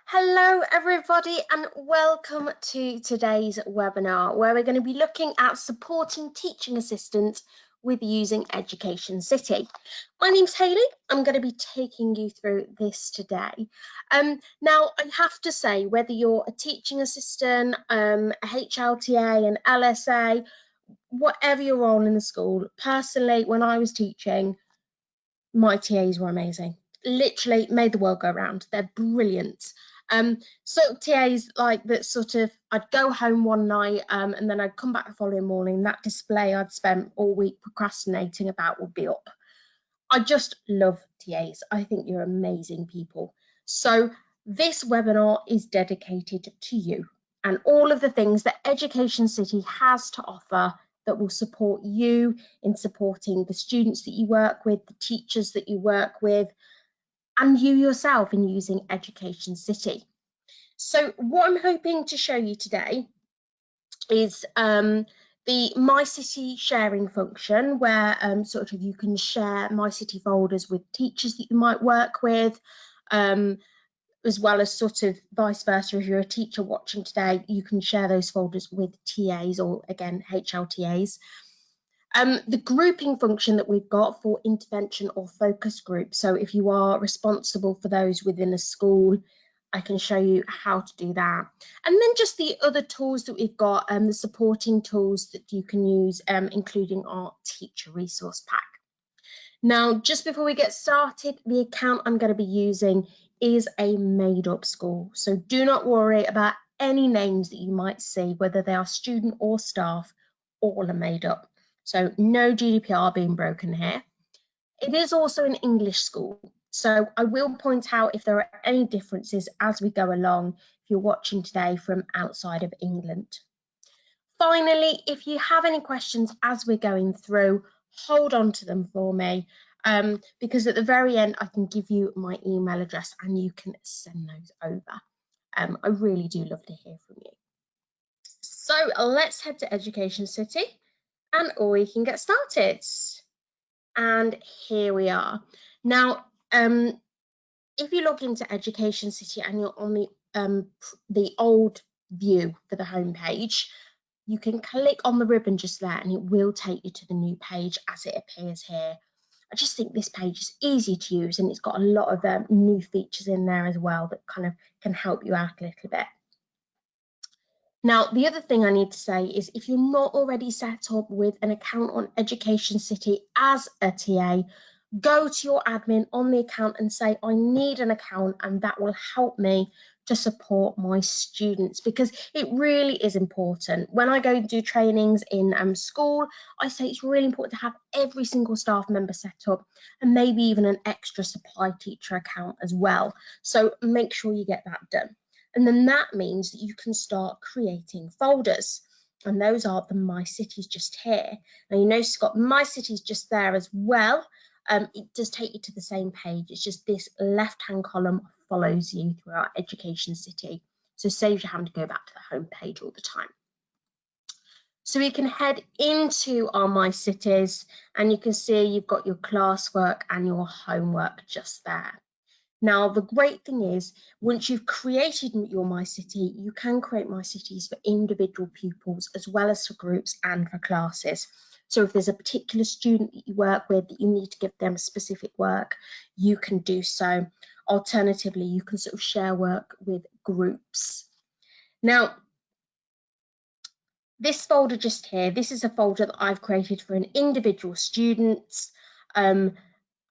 Hello everybody and welcome to today's webinar where we're going to be looking at supporting teaching assistants with using EducationCity. My name's Haylie. I'm going to be taking you through this today. Now I have to say, whether you're a teaching assistant, a HLTA, an LSA, whatever your role in the school, personally when I was teaching, my TAs were amazing. Literally made the world go round. They're brilliant. So TAs like that sort of, I'd go home one night and then I'd come back the following morning. That display I'd spent all week procrastinating about would be up. I just love TAs. I think you're amazing people. So this webinar is dedicated to you and all of the things that EducationCity has to offer that will support you in supporting the students that you work with, the teachers that you work with, and you yourself in using EducationCity. So what I'm hoping to show you today is the My City sharing function, where sort of you can share My City folders with teachers that you might work with, as well as sort of vice versa. If you're a teacher watching today, you can share those folders with TAs or, again, HLTAs. The grouping function that we've got for intervention or focus groups. So if you are responsible for those within a school, I can show you how to do that. And then just the other tools that we've got, the supporting tools that you can use, including our teacher resource pack. Now, just before we get started, the account I'm going to be using is a made-up school. So do not worry about any names that you might see, whether they are student or staff, all are made up. So no GDPR being broken here. It is also an English school, so I will point out if there are any differences as we go along if you're watching today from outside of England. Finally, if you have any questions as we're going through, hold on to them for me, because at the very end I can give you my email address and you can send those over. I really do love to hear from you. So let's head to EducationCity and we can get started. And here we are. Now, if you log into EducationCity and you're on the old view for the home page, you can click on the ribbon just there and it will take you to the new page as it appears here. I just think this page is easy to use and it's got a lot of new features in there as well that kind of can help you out a little bit. Now, the other thing I need to say is if you're not already set up with an account on EducationCity as a TA, go to your admin on the account and say, I need an account, and that will help me to support my students, because it really is important. When I go and do trainings in school, I say it's really important to have every single staff member set up and maybe even an extra supply teacher account as well. So make sure you get that done. And then that means that you can start creating folders. And those are the My Cities just here. Now you notice it's got My Cities just there as well. It does take you to the same page. It's just this left-hand column follows you throughout EducationCity. So saves you having to go back to the home page all the time. So we can head into our My Cities and you can see you've got your classwork and your homework just there. Now, the great thing is, once you've created your My City, you can create My Cities for individual pupils as well as for groups and for classes. So if there's a particular student that you work with that you need to give them specific work, you can do so. Alternatively, you can sort of share work with groups. Now, this folder just here, this is a folder that I've created for an individual student, and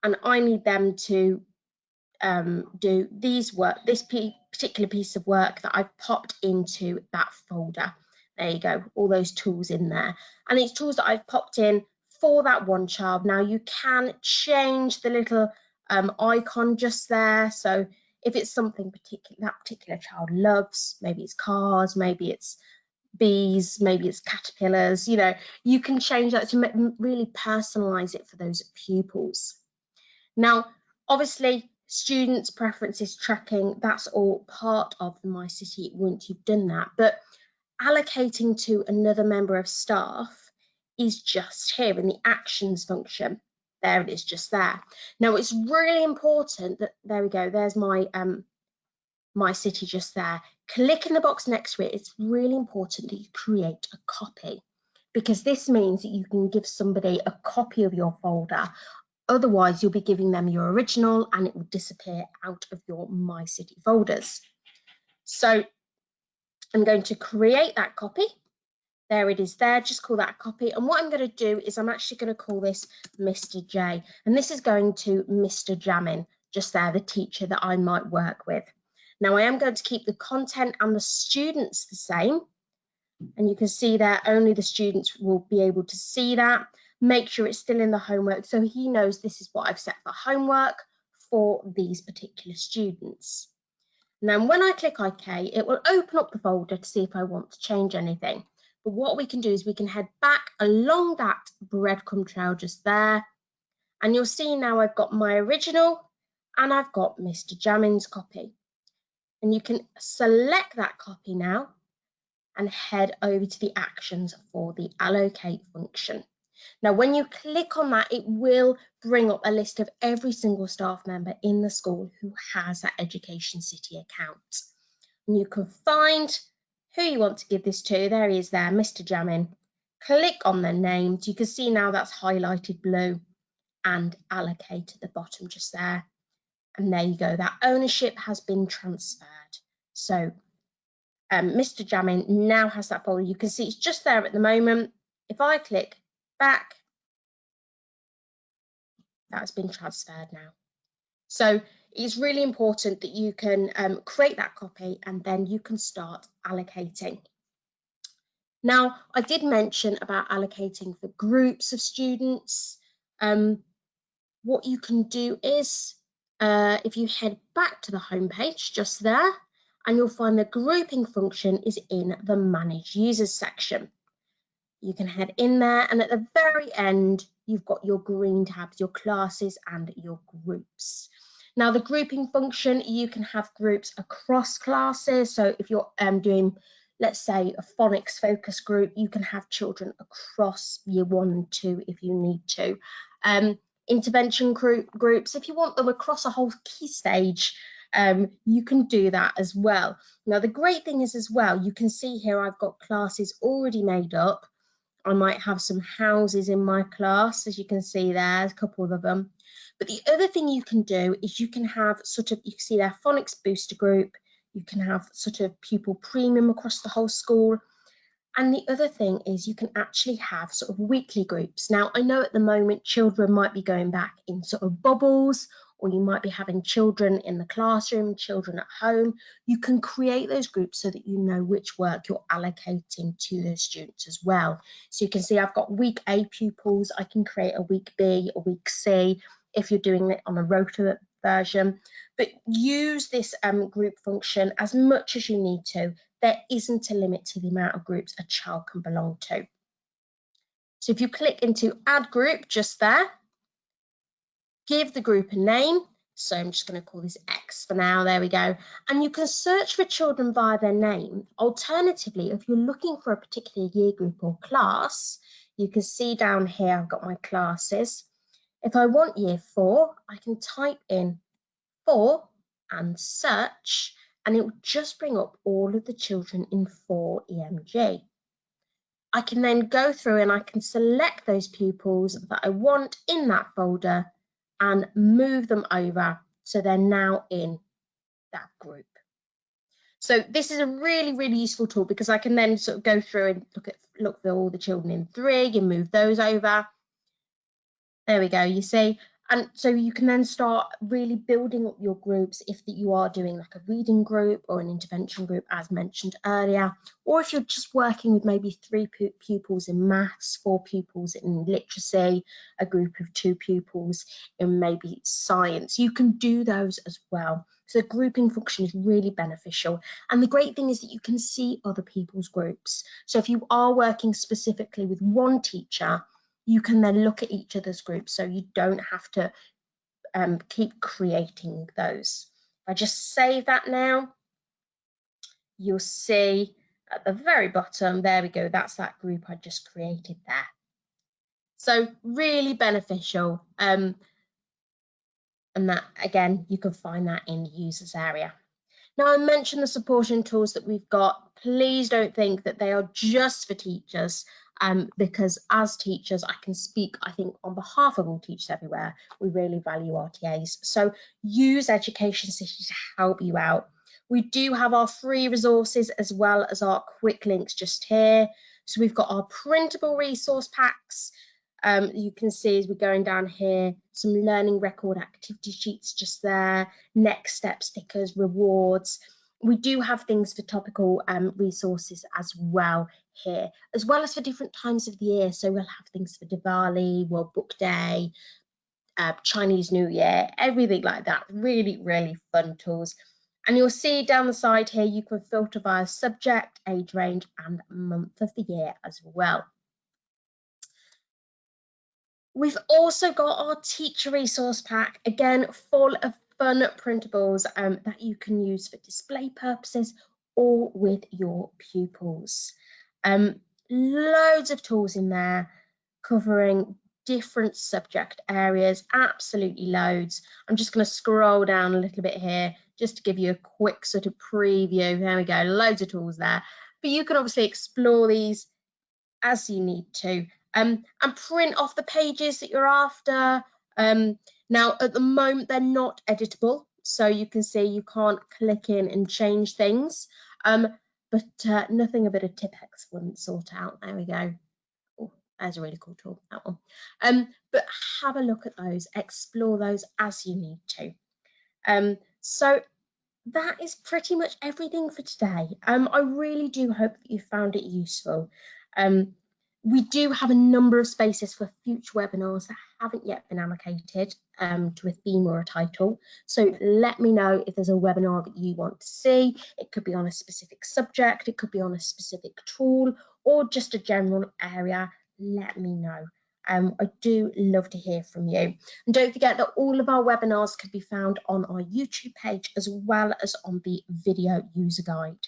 I need them to do this particular piece of work that I've popped into that folder. There you go, all those tools in there. And it's tools that I've popped in for that one child. Now you can change the little icon just there. So if it's something that particular child loves, maybe it's cars, maybe it's bees, maybe it's caterpillars, you know, you can change that to really personalize it for those pupils. Now, obviously, students' preferences tracking, that's all part of the My City once you've done that. But allocating to another member of staff is just here in the actions function. There it is, just there. Now, it's really important that, there we go, there's my My City just there. Click in the box next to it. It's really important that you create a copy, because this means that you can give somebody a copy of your folder. Otherwise, you'll be giving them your original and it will disappear out of your My City folders. So I'm going to create that copy. There it is there, just call that a copy. And what I'm going to do is I'm actually going to call this Mr. J. And this is going to Mr. Jamin, just there, the teacher that I might work with. Now I am going to keep the content and the students the same. And you can see there, only the students will be able to see that. Make sure it's still in the homework so he knows this is what I've set for homework for these particular students. Now, when I click OK, it will open up the folder to see if I want to change anything. But what we can do is we can head back along that breadcrumb trail just there. And you'll see now I've got my original and I've got Mr. Jamin's copy. And you can select that copy now and head over to the actions for the allocate function. Now, when you click on that, it will bring up a list of every single staff member in the school who has that EducationCity account. And you can find who you want to give this to. There he is there, Mr. Jamin. Click on their names. You can see now that's highlighted blue and allocate at the bottom just there. And there you go, that ownership has been transferred. So Mr. Jamin now has that folder. You can see it's just there at the moment. If I click back, that's been transferred now. So it's really important that you can create that copy and then you can start allocating. Now, I did mention about allocating for groups of students. What you can do is, if you head back to the home page just there, and you'll find the grouping function is in the Manage Users section. You can head in there, and at the very end, you've got your green tabs, your classes and your groups. Now, the grouping function, you can have groups across classes. So if you're doing, let's say, a phonics focus group, you can have children across year 1 and 2 if you need to. Intervention groups, if you want them across a whole key stage, you can do that as well. Now, the great thing is as well, you can see here I've got classes already made up. I might have some houses in my class, as you can see there, a couple of them. But the other thing you can do is you can have sort of, you can see there, phonics booster group, you can have sort of pupil premium across the whole school. And the other thing is you can actually have sort of weekly groups. Now, I know at the moment children might be going back in sort of bubbles, or you might be having children in the classroom, children at home. You can create those groups so that you know which work you're allocating to those students as well. So you can see I've got week A pupils. I can create a week B, a week C, if you're doing it on a rota version. But use this group function as much as you need to. There isn't a limit to the amount of groups a child can belong to. So if you click into add group just there, give the group a name. So I'm just going to call this X for now. There we go. And you can search for children via their name. Alternatively, if you're looking for a particular year group or class, you can see down here I've got my classes. If I want year 4, I can type in 4 and search, and it will just bring up all of the children in 4 EMG. I can then go through and I can select those pupils that I want in that folder and move them over so they're now in that group. So this is a really, really useful tool because I can then sort of go through and look for all the children in 3 and move those over. There we go, you see. And so you can then start really building up your groups if you are doing like a reading group or an intervention group, as mentioned earlier, or if you're just working with maybe 3 pupils in maths, 4 pupils in literacy, a group of 2 pupils in maybe science. You can do those as well. So the grouping function is really beneficial. And the great thing is that you can see other people's groups. So if you are working specifically with one teacher, you can then look at each other's groups, so you don't have to keep creating those. If I just save that now, you'll see at the very bottom, there we go, that's that group I just created there. So really beneficial. And that, again, you can find that in the users area. Now, I mentioned the supporting tools that we've got. Please don't think that they are just for teachers, because as teachers, I can speak, I think, on behalf of all teachers everywhere. We really value our TAs. So use EducationCity to help you out. We do have our free resources as well as our quick links just here. So we've got our printable resource packs. You can see as we're going down here, some learning record activity sheets just there, next step stickers, rewards. We do have things for topical resources as well here, as well as for different times of the year. So we'll have things for Diwali, World Book Day, Chinese New Year, everything like that. Really, really fun tools. And you'll see down the side here, you can filter by subject, age range, and month of the year as well. We've also got our teacher resource pack, again, full of fun printables that you can use for display purposes or with your pupils. Loads of tools in there covering different subject areas, absolutely loads. I'm just going to scroll down a little bit here just to give you a quick sort of preview. There we go, loads of tools there. But you can obviously explore these as you need to. And print off the pages that you're after. Now, at the moment, they're not editable, so you can see you can't click in and change things, but nothing a bit of Tipex wouldn't sort out. There we go. Oh, there's a really cool tool, that one. But have a look at those, explore those as you need to. So that is pretty much everything for today. I really do hope that you found it useful. We do have a number of spaces for future webinars that haven't yet been allocated to a theme or a title. So let me know if there's a webinar that you want to see. It could be on a specific subject, it could be on a specific tool, or just a general area. Let me know. I do love to hear from you. And don't forget that all of our webinars can be found on our YouTube page as well as on the video user guide.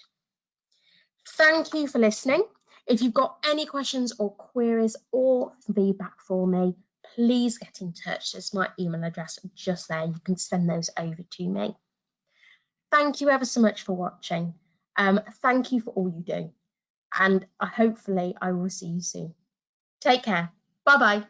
Thank you for listening. If you've got any questions or queries or feedback for me, please get in touch. There's my email address just there. You can send those over to me. Thank you ever so much for watching. Thank you for all you do. And hopefully I will see you soon. Take care. Bye-bye.